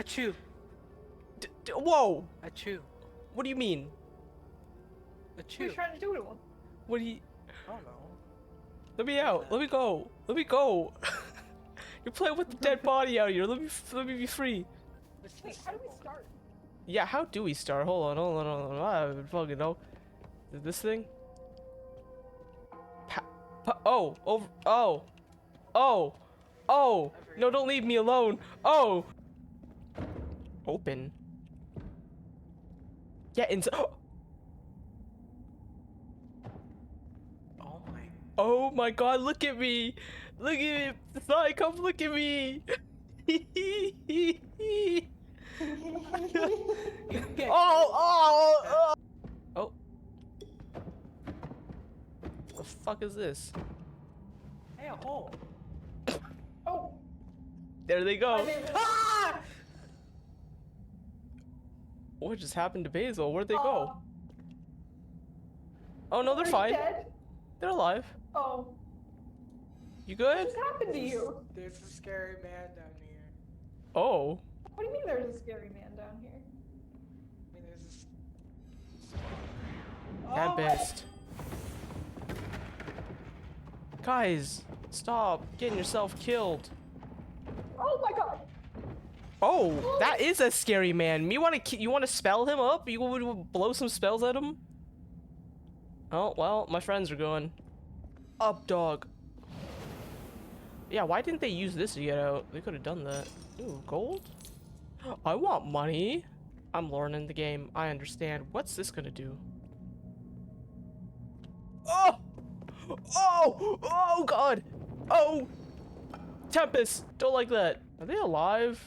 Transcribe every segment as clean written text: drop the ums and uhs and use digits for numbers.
Achoo. Whoa! Achoo. What do you mean? What are Achoo. you trying to do to him? What do you... I don't know. Let me out. Let me go. Let me go. You're playing with the dead body out here. Let me be free. Wait, how do we start? Yeah, how do we start? Hold on. I don't fucking know. Is it this thing? Oh, over. Oh. Oh. Oh. No, don't leave me alone. Oh. Open. Get inside. Oh my. Oh my god, look at me. Look at me. Sai, come look at me. Oh. Oh. The fuck is this? Hey, a hole. Oh, There they go. Ah! What just happened to Basil? Where'd they go? Oh no, they're are you fine. dead? They're alive. Oh, You what good? just happened to you? There's a scary man down here. Oh. What do you mean there's a scary man down here? I mean, there's this. At Oh, best. Guys, stop getting yourself killed. Oh my god! Oh, that is a scary man. You want to spell him up? You would blow some spells at him? Oh, well, my friends are going. Up, dog. Yeah, why didn't they use this to get out? They could have done that. Ooh, gold? I want money. I'm learning the game. I understand. What's this gonna do? Oh! Oh! Oh, God! Oh! Tempest! Don't like that. Are they alive?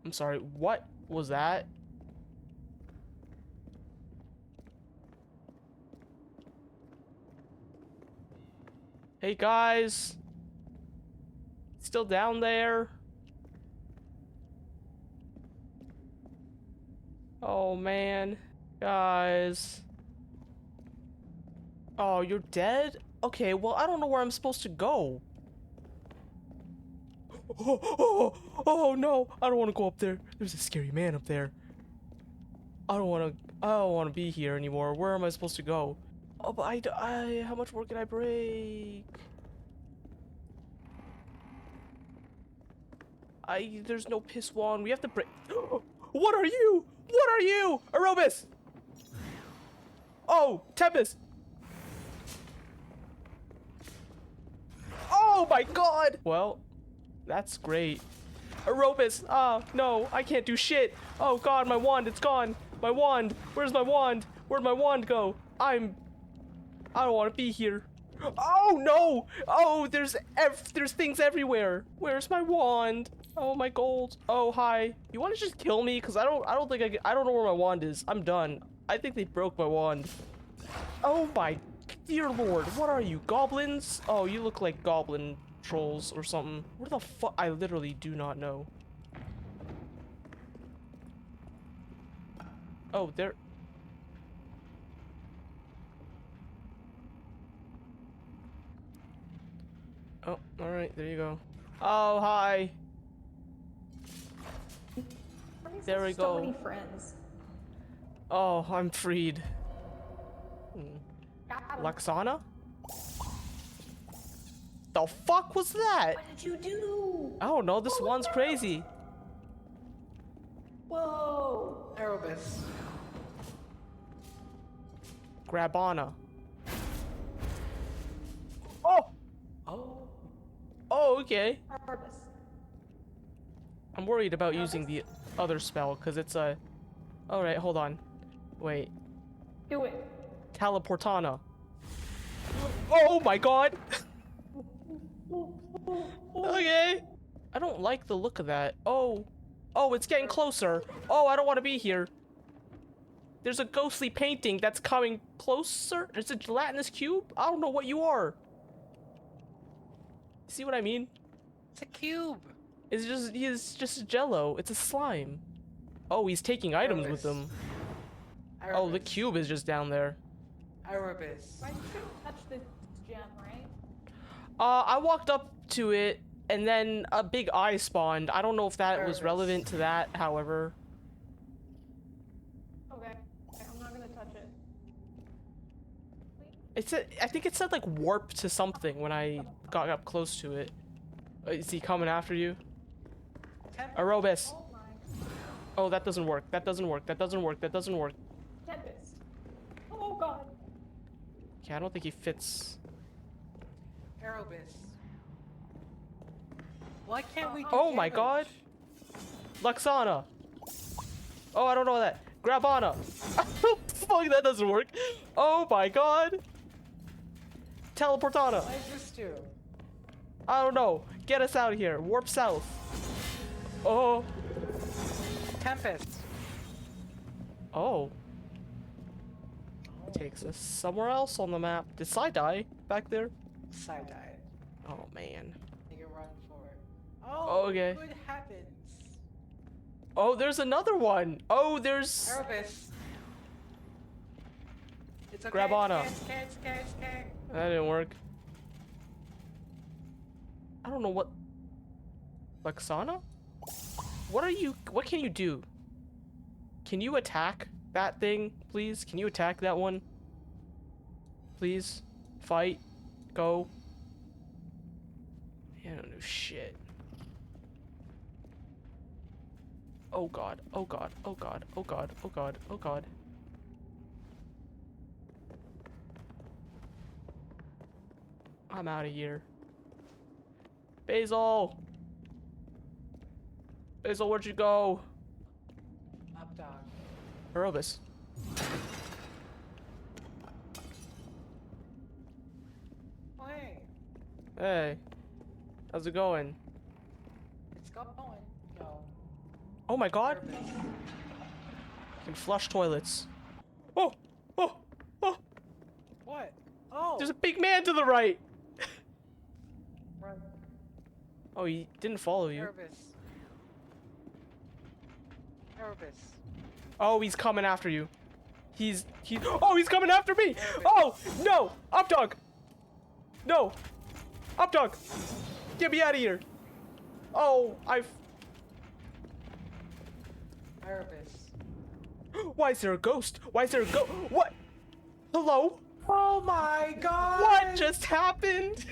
I'm sorry, what was that? Hey guys! Still down there? Oh man. Guys. Oh, you're dead? Okay, well, I don't know where I'm supposed to go. Oh no, I don't want to go up there. There's a scary man up there. I don't want to be here anymore. Where am I supposed to go? Oh, but how much more can I break? There's no piss wand. We have to break. What are you? What are you? Aerobus! Oh, Tempest! Oh my god! Well, that's great. Aerobus! Ah, no, I can't do shit. Oh god, my wand, it's gone. My wand, where's my wand? Where'd my wand go? I don't want to be here. Oh no! Oh, there's things everywhere. Where's my wand? Oh, my gold. Oh, hi. You want to just kill me? Cause I don't know where my wand is. I'm done. I think they broke my wand. Oh my dear lord, what are you, goblins? Oh, you look like goblin trolls or something. Where the fuck? I literally do not know. Oh, there. Oh, alright, there you go. Oh, hi. There we So go. many friends. Oh, I'm freed. Got 'em. Laxana? The fuck was that? What did you do? I don't know, this Oh, one's no. crazy. Whoa! Aerobus. Grabana. Oh! Oh. Oh, okay. Arbus. I'm worried about using the other spell, because it's a... Alright, hold on. Wait. Do it. Teleportana. Oh my god! Okay. I don't like the look of that. Oh. Oh, it's getting closer. Oh, I don't want to be here. There's a ghostly painting that's coming closer. It's a gelatinous cube? I don't know what you are. See what I mean? It's a cube. He's just jello. It's a slime. Oh, he's taking items with him. Oh, the Aerobus. cube is just down there. Aerobus. Right, you shouldn't touch this gem, right? I walked up to it and then a big eye spawned. I don't know if that was Nervous. relevant to that, however. Okay. I'm not gonna touch it. I think it said like warp to something when I got up close to it. Is he coming after you? Tempest. Arobis. Oh my. Oh, that doesn't work. That doesn't work. That doesn't work. That doesn't work. Tempest. Oh god. Okay, I don't think he fits. Arobis. Why can't we do Oh my damage? god. Luxana. Oh, I don't know that. Grabana. Fuck, that doesn't work. Oh my god. Teleportana. What does this do? I don't know. Get us out of here. Warp south. Oh. Tempest. Oh. Takes us somewhere else on the map. Did Sai die back there? Side died. Oh man. You can run for it. Oh, Okay. good happens. Oh, there's another one. Oh, there's. Arobis. It's okay. Grabana. It's okay. That didn't work. I don't know what. Luxana? What are you? What can you do? Can you attack that thing, please? Can you attack that one? Please? Fight. Go. I don't know shit. Oh god. Oh god. Oh god. Oh god. Oh god. Oh god. I'm out of here. Basil! Basil, where'd you go? Up dog. Arobis. Oh, hey. Hey. How's it going? It's going. Go. Oh my god! Arobis. Can flush toilets. Oh! Oh! Oh! What? Oh. There's a big man to the right! Run. Oh, he didn't follow you. Arobis. Arobis. Oh, he's coming after you. Oh, he's coming after me! Oh! No! Up dog! No! Up dog! Get me out of here! Oh, Arobis. Why is there a ghost? Why is there a ghost? What? Hello? Oh my god! What just happened?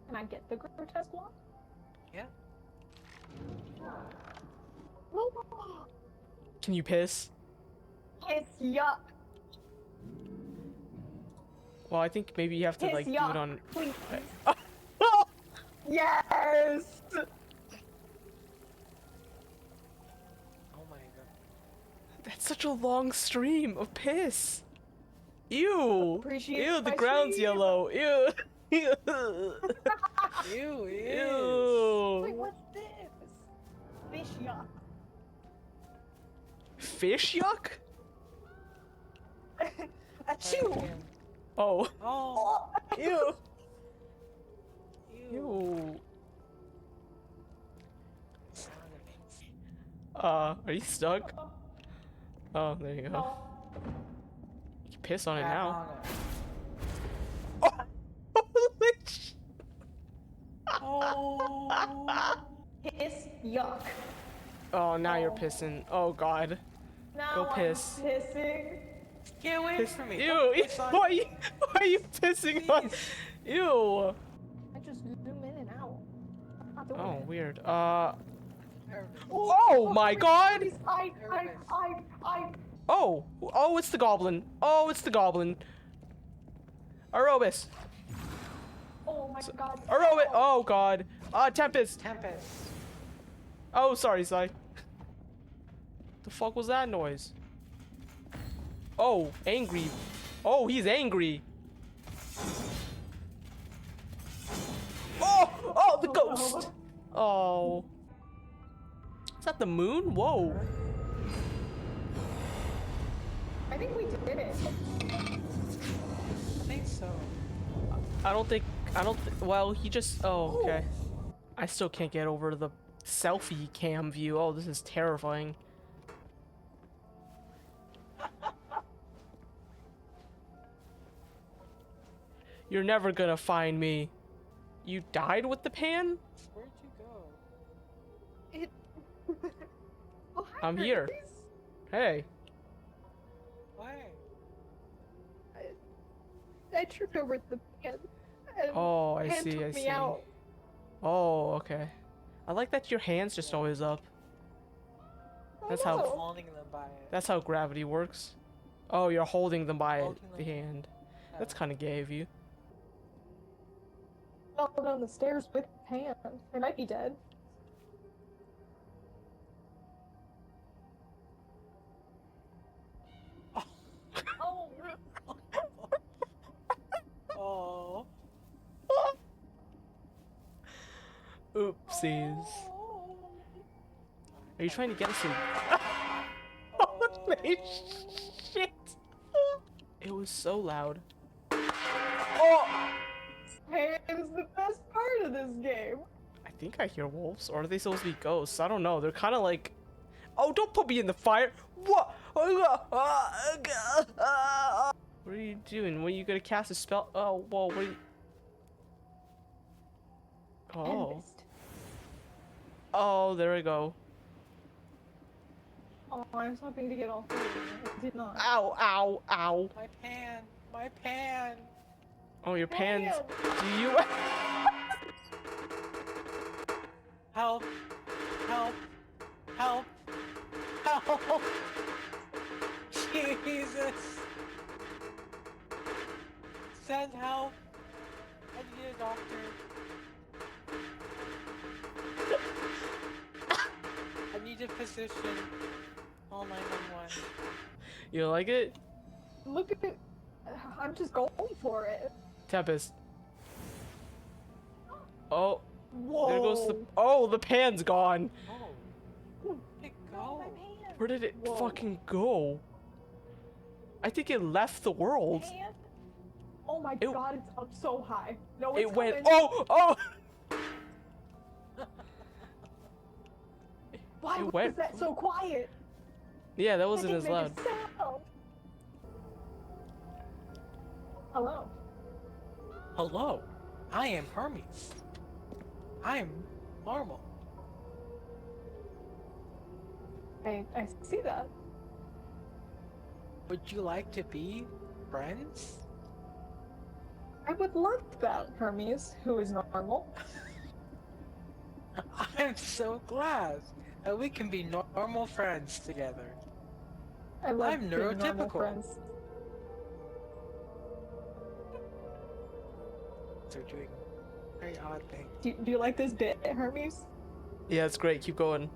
Can I get the grotesque one? Yeah. Can you piss? It's yuck. Well, I think maybe you have to It's like do yuck. it on. Please. Oh, Yes. Oh my god. that's such a long stream of piss. Ew. Appreciate Ew, the my ground's stream. yellow. Ew. Ew. Ew, it is. Wait, Ew. what's this? Fish yuck. Fish yuck? Achoo! Oh. Oh. Ew. Ew. Ew. Sound effects. Are you stuck? Oh, there you go. Oh. You can piss on it Grab now. on Oh. Holy sh- it. Oh. Piss yuck. Oh, now you're Oh. pissing. Oh god. Now Go piss. I'm pissing. Get away Piss. from me. Ew. Don't Ew. piss on Why, me. why are you pissing on? Please. Ew. I just zoom in and out. I'm not doing Oh, it. weird. Arobis. Oh my god! Please, I. Oh. Oh, it's the goblin. Oh, it's the goblin. Arobis. Oh my god. Arobis. Oh god. Tempest. Tempest. Oh, sorry, Sai. The fuck was that noise? Oh, angry. Oh, he's angry. Oh, oh, the ghost. Oh. Is that the moon? Whoa. I think we did it. I think so. I don't think, well, he just, oh, okay. I still can't get over the selfie cam view. Oh, this is terrifying. You're never gonna find me. You died with the pan? Where'd you go? It. Oh, hi, I'm here. Hermes. Hey. Why? I tripped over the pan. And Oh, I pan see, took I me see. out. Oh, okay. I like that your hand's just always up. That's I how- know. Holding them by it. That's how gravity works. Oh, you're holding them by Holding the them. hand. That's Oh. kind of gay of you. Fell down the stairs with pan. I might be dead. Oh. Oh. Oopsies. Are you trying to get us in? Oh. Holy shit! It was so loud. Oh! Pan is the best part of this game. I think I hear wolves, or are they supposed to be ghosts? I don't know. They're kind of like. Oh, don't put me in the fire! What? What are you doing? When are you gonna cast a spell? Oh, whoa, what are you... Oh. Mist. Oh, there we go. Oh, I was hoping to get all three. I did not. Ow, ow, ow. My pan. My pan. Oh, your pans. Damn. Do you... Help. Help. Help. Help. Jesus. Send help. I need a doctor. I need a physician. Call 911. You like it? Look at it. I'm just going for it. Tempest. Oh, Whoa. there goes the... Oh, the pan's gone. Oh. Where'd it go? Where did it Whoa. fucking go? I think it left the world. Pan? Oh my It- god, it's up so high. No, it's It went... coming. Oh, oh! Why it was went- that so quiet? Yeah, that I wasn't didn't as make loud. a sound. Hello. Hello. I am Hermes. I'm normal. I see that. Would you like to be friends? I would love that, Hermes, who is normal. I'm so glad that we can be normal friends together. I love I'm being normal neurotypical. friends. They're doing very odd things. Do you like this bit, Hermes? Yeah, it's great. Keep going.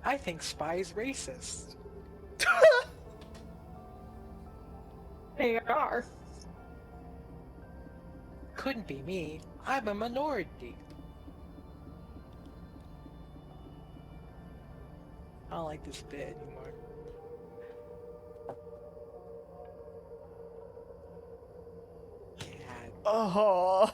I think Spy's racist. They are. Couldn't be me. I'm a minority. I don't like this bit anymore. Cat. Oh.